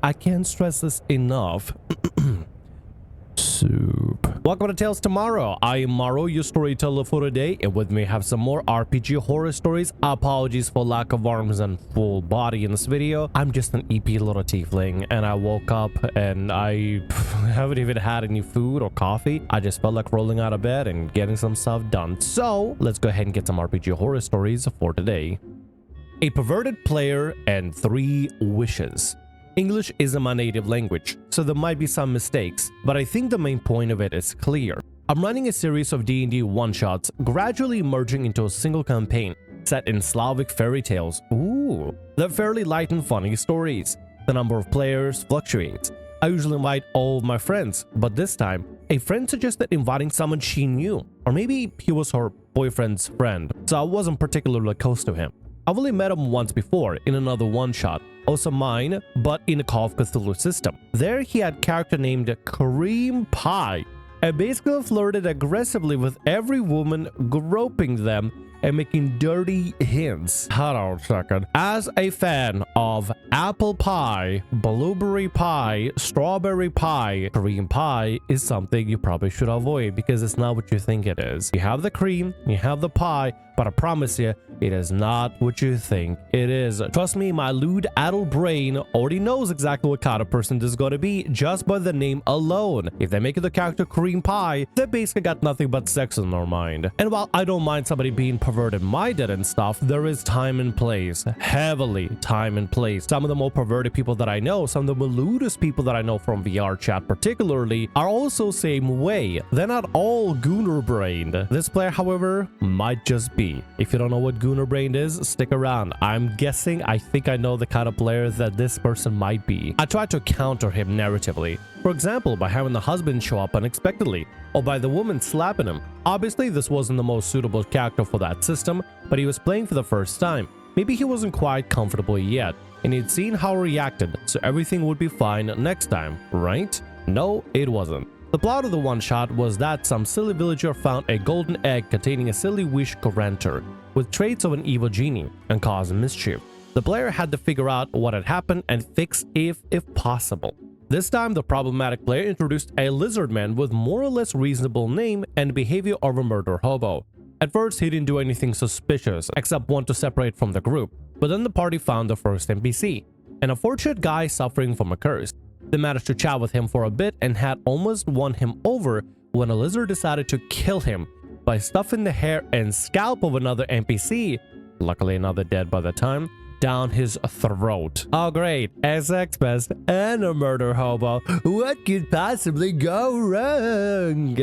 I can't stress this enough. Soup. Welcome to Tales Tomorrow. I am Morrow, your storyteller for today, and with me I have some more RPG horror stories. Apologies for lack of arms and full body in this video. I'm just an EP little tiefling, and I woke up and I haven't even had any food or coffee. I just felt like rolling out of bed and getting some stuff done. So let's go ahead and get some RPG horror stories for today. A perverted player and 3 wishes. English isn't my native language, so there might be some mistakes, but I think the main point of it is clear. I'm running a series of D&D one-shots, gradually merging into a single campaign, set in Slavic fairy tales. Ooh, they're fairly light and funny stories. The number of players fluctuates. I usually invite all of my friends, but this time, a friend suggested inviting someone she knew, or maybe he was her boyfriend's friend, so I wasn't particularly close to him. I've only met him once before in another one-shot, also mine, but in a Call of Cthulhu system. There he had a character named Cream Pie, and basically flirted aggressively with every woman, groping them and making dirty hints. Hold on a second. As a fan of apple pie, blueberry pie, strawberry pie, cream pie is something you probably should avoid because it's not what you think it is. You have the cream, you have the pie, but I promise you, it is not what you think it is. Trust me, my lewd adult brain already knows exactly what kind of person this is going to be just by the name alone. If they make the character cream pie, they basically got nothing but sex in their mind. And while I don't mind somebody being perverted minded and stuff, there is time and place, heavily time and place. Some of the more perverted people that I know, some of the lewdest people that I know from VR chat particularly, are also same way. They're not all gooner brained. This player, however, might just be. If you don't know what gooner brained is, stick around. I'm guessing I think I know the kind of player that this person might be. I tried to counter him narratively. For example, by having the husband show up unexpectedly, or by the woman slapping him. Obviously, this wasn't the most suitable character for that system, but he was playing for the first time. Maybe he wasn't quite comfortable yet, and he'd seen how he reacted, so everything would be fine next time, right? No, it wasn't. The plot of the one-shot was that some silly villager found a golden egg containing a silly wish granter with traits of an evil genie and caused mischief. The player had to figure out what had happened and fix if possible. This time, the problematic player introduced a lizard man with more or less reasonable name and behavior of a murderhobo. At first, he didn't do anything suspicious except want to separate from the group, but then the party found the first NPC, an unfortunate guy suffering from a curse. They managed to chat with him for a bit and had almost won him over when a lizard decided to kill him by stuffing the hair and scalp of another NPC, luckily another dead by the time, down his throat. Oh great, SX best and a murder hobo. What could possibly go wrong?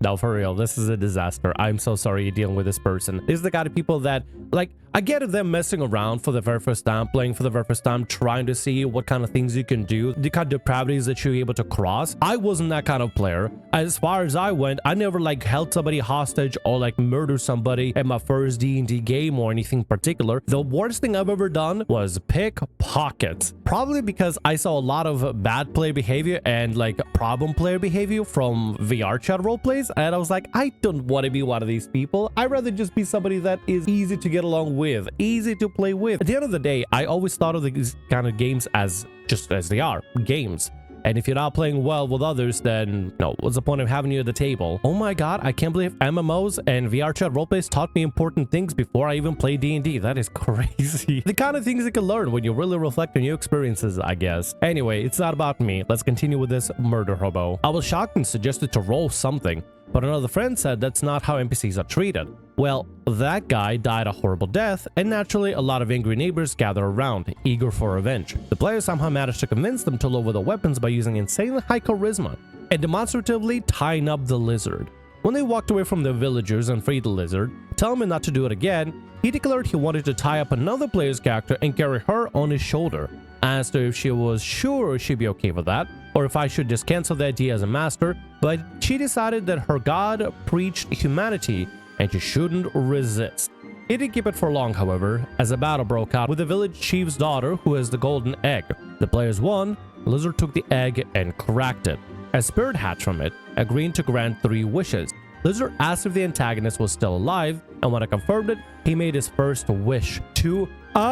No, for real, this is a disaster. I'm so sorry you're dealing with this person. This is the kind of people that, like, I get them messing around for the very first time, playing for the very first time, trying to see what kind of things you can do, the kind of depravities that you're able to cross. I wasn't that kind of player. As far as I went, I never like held somebody hostage or like murdered somebody at my first D&D game or anything particular. The worst thing I've ever done was pickpockets. Probably because I saw a lot of bad player behavior and like problem player behavior from VR chat roleplays, and I was like, I don't want to be one of these people. I'd rather just be somebody that is easy to get along with, easy to play with. At the end of the day, I always thought of these kind of games as just as they are, games. And if you're not playing well with others, then no, what's the point of having you at the table? Oh my god, I can't believe MMOs and VR chat roleplays taught me important things before I even played D&D. That is crazy. The kind of things you can learn when you really reflect on your experiences, I guess. Anyway, it's not about me. Let's continue with this murder hobo. I was shocked and suggested to roll something, but another friend said that's not how NPCs are treated. Well, that guy died a horrible death, and naturally a lot of angry neighbors gather around, eager for revenge. The player somehow managed to convince them to lower the weapons by using insanely high charisma and demonstratively tying up the lizard. When they walked away from the villagers and freed the lizard, telling him not to do it again, he declared he wanted to tie up another player's character and carry her on his shoulder. I asked her if she was sure she'd be okay with that, or if I should just cancel the idea as a master, but she decided that her god preached humanity and she shouldn't resist. He didn't keep it for long, however, as a battle broke out with the village chief's daughter who has the golden egg. The players won, Lizard took the egg and cracked it. A spirit hatched from it, agreeing to grant 3 wishes. Lizard asked if the antagonist was still alive, and when I confirmed it, he made his first wish to... Oh,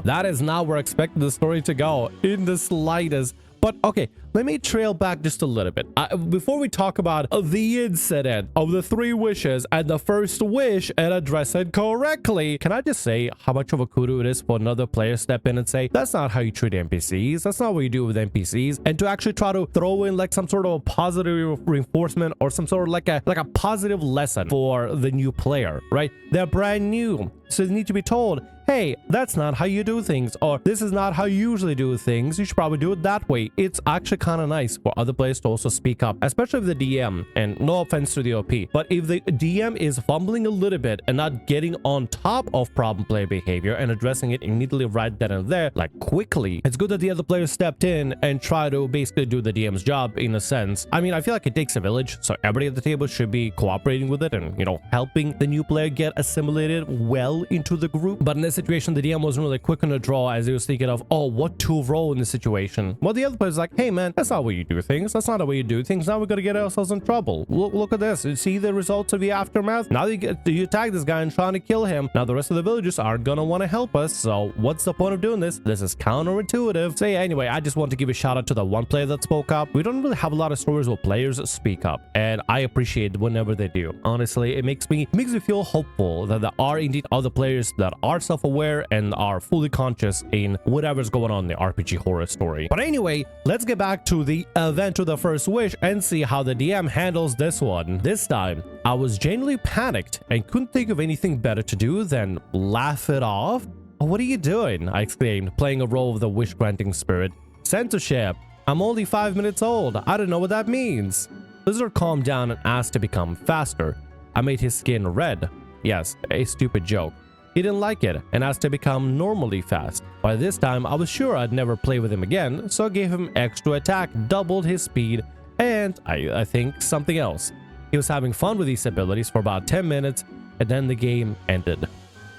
that is not where I expected the story to go in the slightest. But okay, let me trail back just a little bit. Before we talk about the incident of the 3 wishes and the first wish and address it correctly, can I just say how much of a kudo it is for another player to step in and say, that's not how you treat NPCs. That's not what you do with NPCs. And to actually try to throw in like some sort of a positive reinforcement or some sort of like a positive lesson for the new player, right? They're brand new. So they need to be told, hey, that's not how you do things, or this is not how you usually do things. You should probably do it that way. It's actually kind of nice for other players to also speak up, especially if the DM, and no offense to the OP, but if the DM is fumbling a little bit and not getting on top of problem player behavior and addressing it immediately right then and there, like quickly, it's good that the other players stepped in and try to basically do the DM's job in a sense. I mean, I feel like it takes a village, so everybody at the table should be cooperating with it and, you know, helping the new player get assimilated well into the group. But in this situation, the DM wasn't really quick on the draw as he was thinking of, oh, what to roll in this situation. Well, the other player's like, hey man, that's not how you do things. That's not the way you do things. Now we're gonna get ourselves in trouble. Look at this. You see the results of the aftermath? Now you attack this guy and trying to kill him. Now the rest of the villagers aren't gonna want to help us. So what's the point of doing this? This is counterintuitive. So yeah, anyway, I just want to give a shout out to the one player that spoke up. We don't really have a lot of stories where players speak up, and I appreciate whenever they do. Honestly, it makes me feel hopeful that there are indeed other players that are self-aware and are fully conscious in whatever's going on in the RPG horror story. But anyway, let's get back to the event of the first wish and see how the DM handles this one. This time, I was genuinely panicked and couldn't think of anything better to do than laugh it off. Oh, what are you doing? I exclaimed, playing a role of the wish-granting spirit. Censorship. I'm only 5 minutes old. I don't know what that means. Lizard calmed down and asked to become faster. I made his skin red. Yes, a stupid joke. He didn't like it and asked to become normally fast. By this time, I was sure I'd never play with him again, so I gave him extra attack, doubled his speed, and I think something else. He was having fun with these abilities for about 10 minutes, and then the game ended.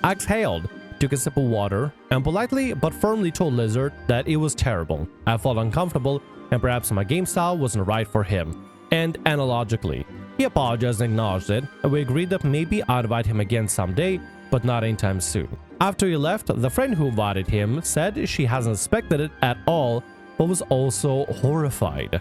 I exhaled, took a sip of water, and politely but firmly told Lizard that it was terrible. I felt uncomfortable, and perhaps my game style wasn't right for him. And analogically, he apologized and acknowledged it, and we agreed that maybe I'd invite him again someday, but not anytime soon. After he left, the friend who invited him said she hasn't expected it at all, but was also horrified.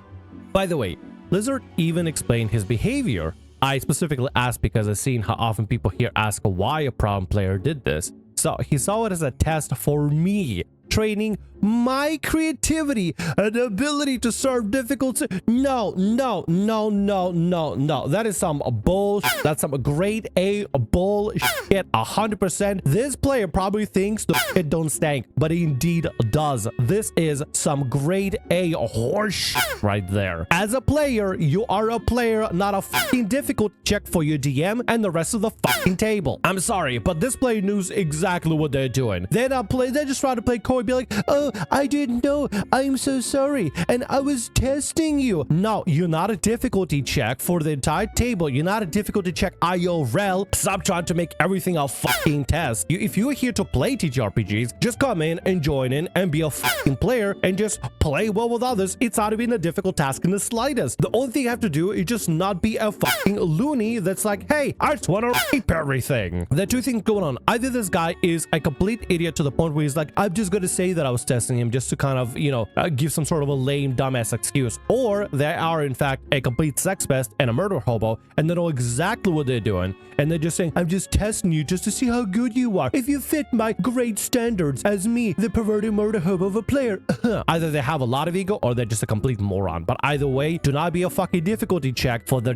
By the way, Lizard even explained his behavior. I specifically asked because I've seen how often people here ask why a problem player did this. So he saw it as a test for me, training my creativity and ability to serve difficult... No. That is some bullshit. That's some grade A bullshit. 100%. This player probably thinks the shit don't stank, but it indeed does. This is some grade A horseshit right there. As a player, you are a player, not a fucking difficult check for your DM and the rest of the fucking table. I'm sorry, but this player knows exactly what they're doing. They just try to play coy, be like, oh, I didn't know. I'm so sorry. And I was testing you. No, you're not a difficulty check for the entire table. You're not a difficulty check IRL. Stop trying to make everything a fucking test. If you're here to play TTRPGs, just come in and join in and be a fucking player and just play well with others. It's not even a difficult task in the slightest. The only thing you have to do is just not be a fucking loony that's like, hey, I just want to rape everything. There are two things going on. Either this guy is a complete idiot to the point where he's like, I'm just going to say that I was testing him just to kind of, you know, give some sort of a lame dumbass excuse, or they are in fact a complete sex pest and a murder hobo and they know exactly what they're doing and they're just saying, I'm just testing you just to see how good you are, if you fit my great standards as me, the perverted murder hobo of a player. Either they have a lot of ego or they're just a complete moron, but either way, do not be a fucking difficulty check for your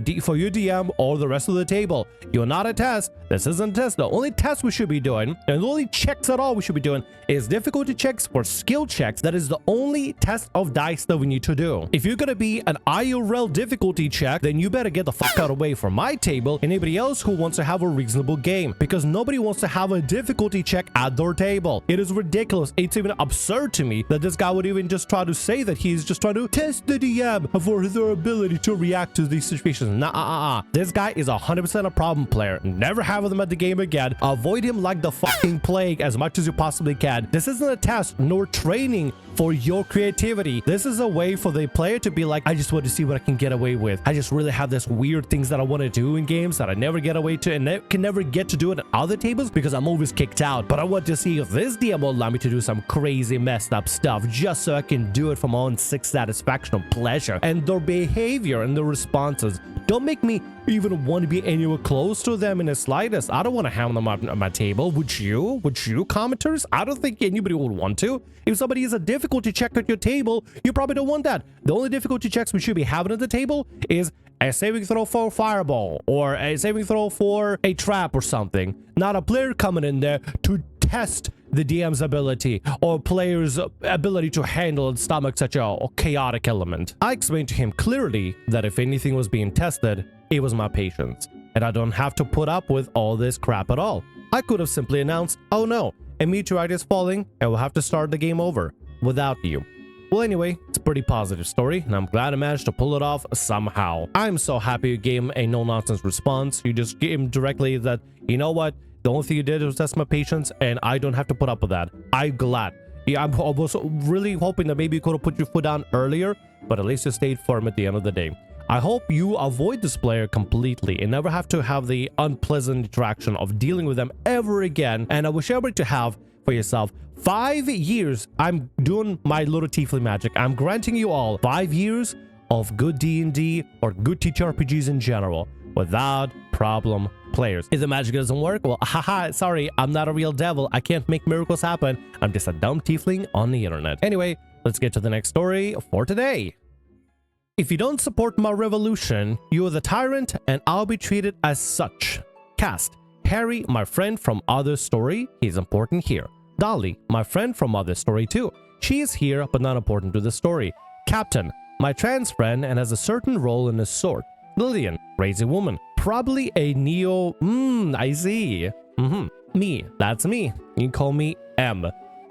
DM or the rest of the table. You're not a test. This isn't a test. The only test we should be doing, and the only checks at all we should be doing, is difficulty checks for skill checks. That is the only test of dice that we need to do. If you're gonna be an IRL difficulty check, then you better get the fuck out away from my table and anybody else who wants to have a reasonable game, because nobody wants to have a difficulty check at their table. It is ridiculous. It's even absurd to me that this guy would even just try to say that he's just trying to test the DM for their ability to react to these situations. Nah, this guy is 100% a problem player. Never have them at the game again. Avoid him like the fucking plague as much as you possibly can. This isn't a test nor training for your creativity. This is a way for the player to be like, I just want to see what I can get away with. I just really have this weird things that I want to do in games that I never get away to and can never get to do it at other tables because I'm always kicked out. But I want to see if this DM will allow me to do some crazy messed up stuff just so I can do it for my own sick satisfaction or pleasure. And their behavior and their responses don't make me even want to be anywhere close to them in the slightest. I don't want to have them at my table. Would you? Would you, commenters? I don't think anybody would want to. If somebody is a difficulty check at your table, you probably don't want that. The only difficulty checks we should be having at the table is a saving throw for a fireball or a saving throw for a trap or something. Not a player coming in there to test the DM's ability or player's ability to handle and stomach such a chaotic element. I explained to him clearly that if anything was being tested, it was my patience, and I don't have to put up with all this crap at all. I could have simply announced, oh no, a meteorite is falling and we'll have to start the game over without you. Well, anyway, it's a pretty positive story, and I'm glad I managed to pull it off somehow. I'm so happy you gave him a no-nonsense response. You just gave him directly that, you know what, the only thing you did was test my patience, and I don't have to put up with that. I'm glad. Yeah, I was really hoping that maybe you could have put your foot down earlier, but at least you stayed firm at the end of the day. I hope you avoid this player completely and never have to have the unpleasant interaction of dealing with them ever again. And I wish everybody to have for yourself 5 years. I'm doing my little tiefling magic. I'm granting you all 5 years of good D&D or good TTRPGs in general without problem players. If the magic doesn't work, well, haha, sorry, I'm not a real devil. I can't make miracles happen. I'm just a dumb tiefling on the internet. Anyway, let's get to the next story for today. If you don't support my revolution, you are the tyrant and I'll be treated as such. Cast: Harry, my friend from Other Story. He's important here. Dolly, my friend from Other Story too. She is here but not important to the story. Captain, my trans friend and has a certain role in his sort. Lillian, crazy woman. Probably a neo... I see. Me, that's me. You can call me M.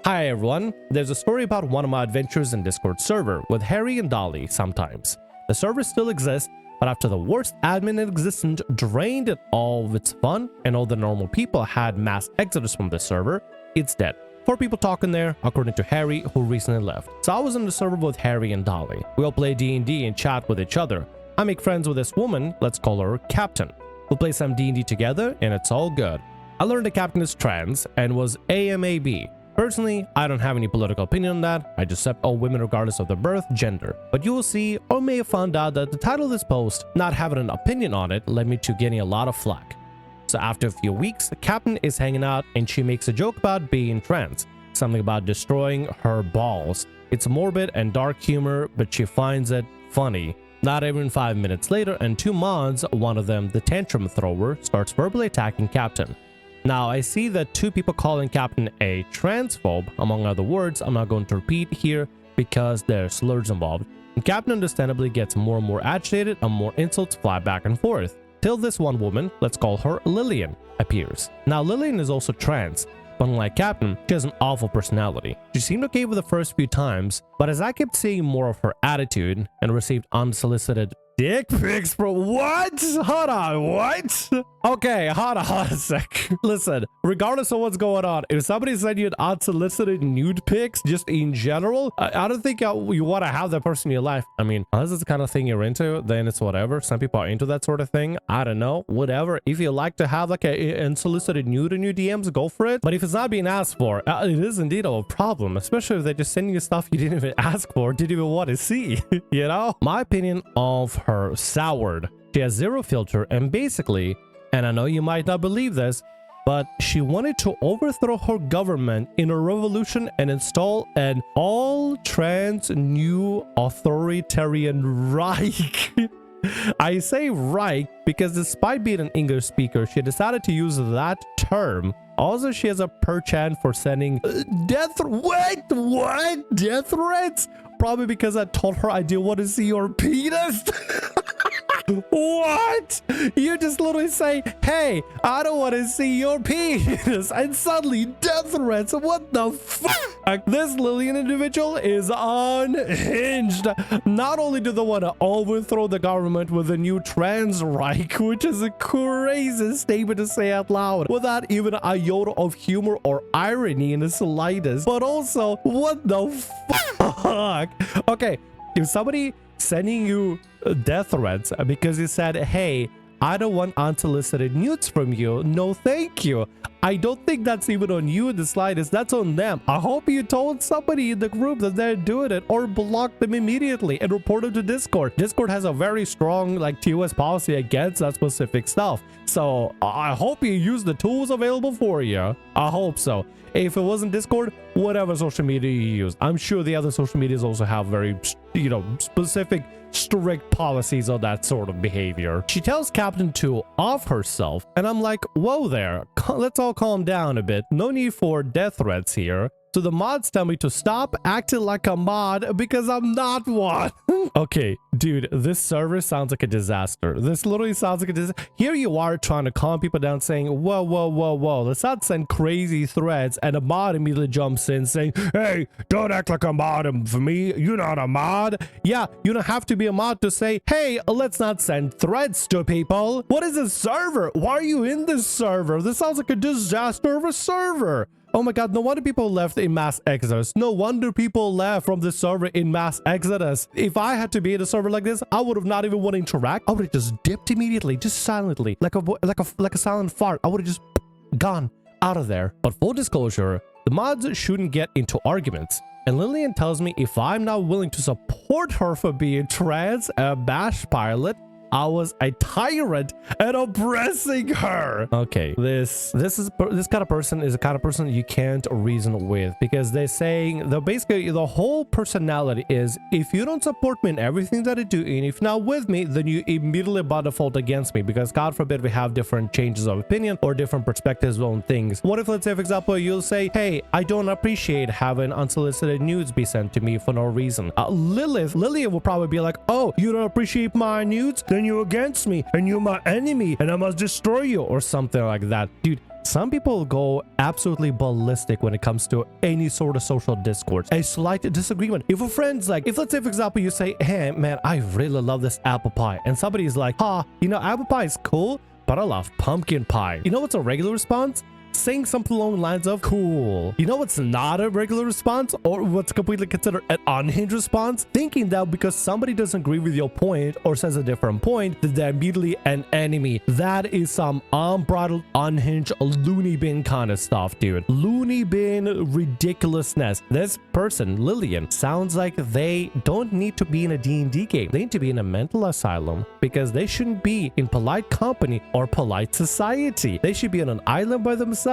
Hi everyone, there's a story about one of my adventures in Discord server with Harry and Dolly sometimes. The server still exists, but after the worst admin in existence drained it all of its fun and all the normal people had mass exodus from the server, it's dead. 4 people talking there, according to Harry, who recently left. So I was in the server with Harry and Dolly. We all play D&D and chat with each other. I make friends with this woman, let's call her Captain. We'll play some D&D together and it's all good. I learned the Captain is trans and was AMAB. Personally, I don't have any political opinion on that. I just accept all women regardless of their birth, gender. But you will see, or may have found out that the title of this post, not having an opinion on it, led me to getting a lot of flack. So after a few weeks, the Captain is hanging out and she makes a joke about being trans. Something about destroying her balls. It's morbid and dark humor, but she finds it funny. Not even 5 minutes later, and 2 mods, one of them, the tantrum thrower, starts verbally attacking Captain. Now, I see that 2 people calling Captain a transphobe, among other words I'm not going to repeat here because there are slurs involved. And Captain understandably gets more and more agitated and more insults fly back and forth. Till this one woman, let's call her Lillian, appears. Now, Lillian is also trans, but unlike Captain, she has an awful personality. She seemed okay with the first few times, but as I kept seeing more of her attitude and received unsolicited dick pics for what? Hold on, what? Okay, hold on a sec. Listen, regardless of what's going on, if somebody sent you an unsolicited nude pics, just in general, I don't think you want to have that person in your life. I mean, unless it's the kind of thing you're into, then it's whatever. Some people are into that sort of thing. I don't know, whatever. If you like to have like an unsolicited nude in your DMs, go for it. But if it's not being asked for, it is indeed a problem, especially if they're just sending you stuff you didn't even ask for, didn't even want to see, you know? My opinion of her soured. She has zero filter and basically, and I know you might not believe this, but she wanted to overthrow her government in a revolution and install an all-trans new authoritarian Reich. I say Reich because despite being an English speaker, she decided to use that term. Also, she has a perchance for sending death threats? Probably because I told her I didn't want to see your penis. What? You just literally say, hey, I don't want to see your penis, and suddenly death threats. What the fuck? This Lillian individual is unhinged. Not only do they want to overthrow the government with a new trans Reich, which is a crazy statement to say out loud without even a iota of humor or irony in the slightest, but also, what the fuck? Okay, if somebody sending you death threats because he said, hey, I don't want unsolicited nudes from you, no thank you, I don't think that's even on you in the slightest. That's on them. I hope you told somebody in the group that they're doing it, or block them immediately and report them to Discord. Discord has a very strong like TOS policy against that specific stuff, so I hope you use the tools available for you. I hope so. If it wasn't Discord, whatever social media you use, I'm sure the other social medias also have very, you know, specific strict policies on that sort of behavior. She tells Captain to off herself, and I'm like, whoa there, let's all calm down a bit. No need for death threats here. So the mods tell me to stop acting like a mod because I'm not one. Okay, dude, this server sounds like a disaster. This literally sounds like a disaster. Here you are trying to calm people down saying, whoa, whoa, whoa, whoa, let's not send crazy threats. And a mod immediately jumps in saying, hey, don't act like a mod for me. You're not a mod. Yeah, you don't have to be a mod to say, hey, let's not send threats to people. What is this server? Why are you in this server? This sounds like a disaster of a server. Oh my god, no wonder people left in mass exodus. No wonder people left from this server in mass exodus. If I had to be in a server like this, I would have not even want to interact. I would have just dipped immediately, just silently, like a silent fart. I would have just gone out of there. But full disclosure, the mods shouldn't get into arguments. And Lillian tells me if I'm not willing to support her for being trans, a bash pilot, I was a tyrant and oppressing her. Okay, this kind of person is the kind of person you can't reason with, because they're saying basically the whole personality is, if you don't support me in everything that I do, and if not with me, then you immediately by default against me, because God forbid we have different changes of opinion or different perspectives on things. What if, let's say for example, you'll say, hey, I don't appreciate having unsolicited nudes be sent to me for no reason. Lillian will probably be like, oh, you don't appreciate my nudes? Then you're against me and you're my enemy and I must destroy you, or something like that. Dude, some people go absolutely ballistic when it comes to any sort of social discourse. A slight disagreement. If a friend's like, if let's say for example you say, hey man, I really love this apple pie, and somebody's like, you know, apple pie is cool, but I love pumpkin pie. You know what's a regular response? Saying something along the lines of cool. You know what's not a regular response, or what's completely considered an unhinged response? Thinking that because somebody doesn't agree with your point or says a different point, that they're immediately an enemy. That is some unbridled, unhinged, loony bin kind of stuff, dude. Loony bin ridiculousness. This person, Lillian, sounds like they don't need to be in a D&D game. They need to be in a mental asylum, because they shouldn't be in polite company or polite society. They should be on an island by themselves,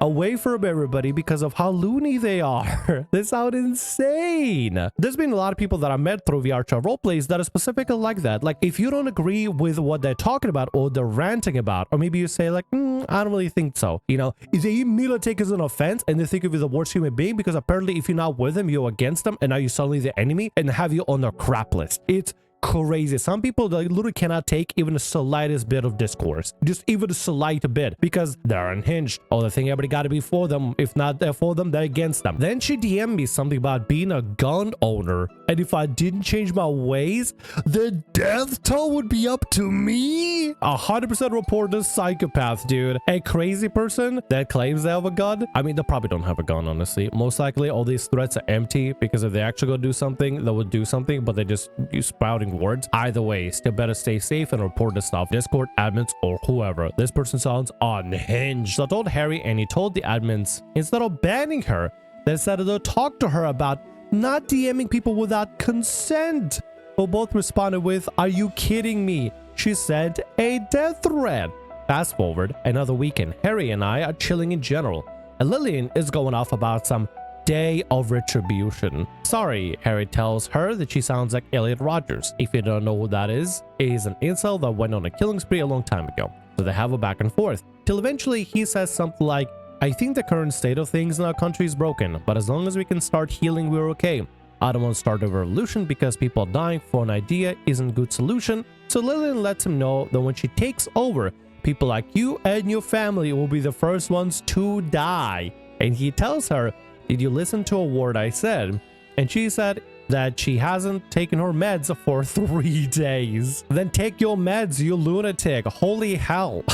away from everybody, because of how loony they are. They sound insane. There's been a lot of people that I met through VR chat roleplays that are specifically like that. Like, if you don't agree with what they're talking about or they're ranting about, or maybe you say like, I don't really think so, you know, they immediately take it as an offense and they think of you the worst human being, because apparently if you're not with them, you're against them, and now you're suddenly the enemy and have you on their crap list. It's crazy. Some people, they literally cannot take even the slightest bit of discourse, just even a slight bit, because they're unhinged. Oh, they think everybody got to be for them. If not they're for them, they're against them. Then she DM'd me something about being a gun owner, and if I didn't change my ways, the death toll would be up to me. 100% report this psychopath, dude. A crazy person that claims they have a gun. I mean, they probably don't have a gun, honestly. Most likely all these threats are empty, because if they actually go do something, they would do something, but they just spouting words. Either way, still better stay safe and report this stuff. Discord admins or whoever. This person sounds unhinged. So I told Harry, and he told the admins, instead of banning her, they said they'll talk to her about not DMing people without consent. Who both responded with, are you kidding me? She sent a death threat. Fast forward another weekend, Harry and I are chilling in general, and Lillian is going off about some day of retribution. Sorry, Harry tells her that she sounds like Elliot Rogers. If you don't know who that is, he's an incel that went on a killing spree a long time ago. So they have a back and forth, till eventually he says something like, I think the current state of things in our country is broken, but as long as we can start healing, we're okay. I don't want to start a revolution because people dying for an idea isn't a good solution. So Lillian lets him know that when she takes over, people like you and your family will be the first ones to die. And he tells her, did you listen to a word I said? And she said that she hasn't taken her meds for 3 days. Then take your meds, you lunatic. Holy hell.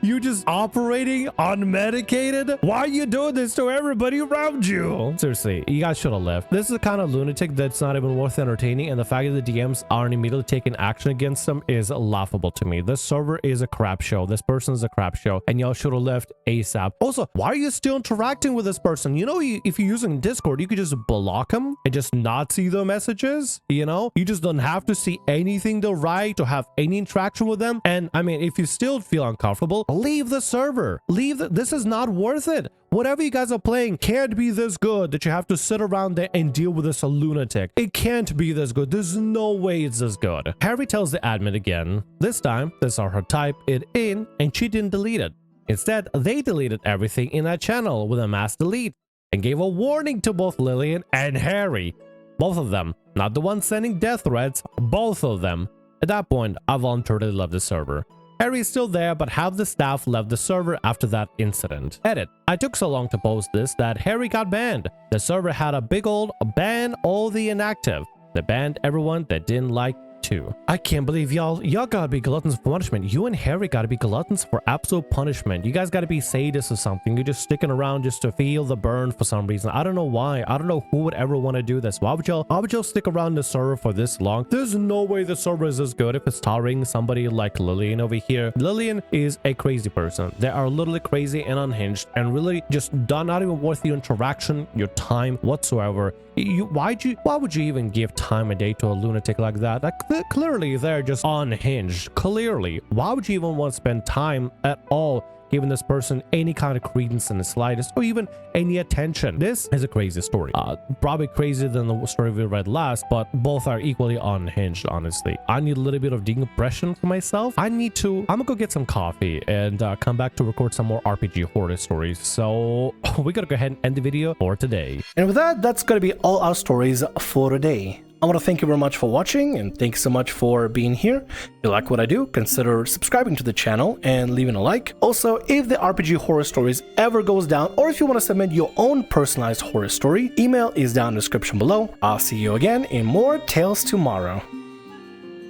You just operating unmedicated? Why are you doing this to everybody around you? Seriously, you guys should have left. This is the kind of lunatic that's not even worth entertaining, and the fact that the DMs aren't immediately taking action against them is laughable to me. This server is a crap show. This person is a crap show, and y'all should have left ASAP. Also, why are you still interacting with this person? You know, if you're using Discord, you could just block them and just not see the messages. You know, you just don't have to see anything they write to have any interaction with them. And I mean, if you still feel uncomfortable, leave the server. This is not worth it. Whatever you guys are playing can't be this good that you have to sit around there and deal with this lunatic. It can't be this good. There's no way it's this good. Harry tells the admin again. This time, they saw her type it in and she didn't delete it. Instead, they deleted everything in that channel with a mass delete and gave a warning to both Lillian and Harry. Both of them. Not the one sending death threats, both of them. At that point, I voluntarily left the server. Harry is still there, but half the staff left the server after that incident. Edit. I took so long to post this that Harry got banned. The server had a big old ban all the inactive. They banned everyone that didn't like too. I can't believe y'all gotta be gluttons for punishment. You and Harry gotta be gluttons for absolute punishment. You guys gotta be sadists or something. You're just sticking around just to feel the burn for some reason. I don't know why. I don't know who would ever want to do this. Why would y'all stick around the server for this long? There's no way the server is as good if it's tolerating somebody like Lillian over here. Lillian is a crazy person. They are literally crazy and unhinged and really just not even worth your interaction, your time whatsoever. Why would you even give time a day to a lunatic like that? Clearly they're just unhinged. Clearly, why would you even want to spend time at all giving this person any kind of credence in the slightest or even any attention? This is a crazy story. Probably crazier than the story we read last, but both are equally unhinged, honestly. I need a little bit of decompression for myself. I'm gonna go get some coffee and come back to record some more RPG horror stories. So we gotta go ahead and end the video for today. And with that, that's gonna be all our stories for today. I want to thank you very much for watching, and thanks so much for being here. If you like what I do, consider subscribing to the channel and leaving a like. Also, if the RPG Horror Stories ever goes down, or if you want to submit your own personalized horror story, email is down in the description below. I'll see you again in more Tales Tomorrow.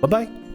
Bye-bye.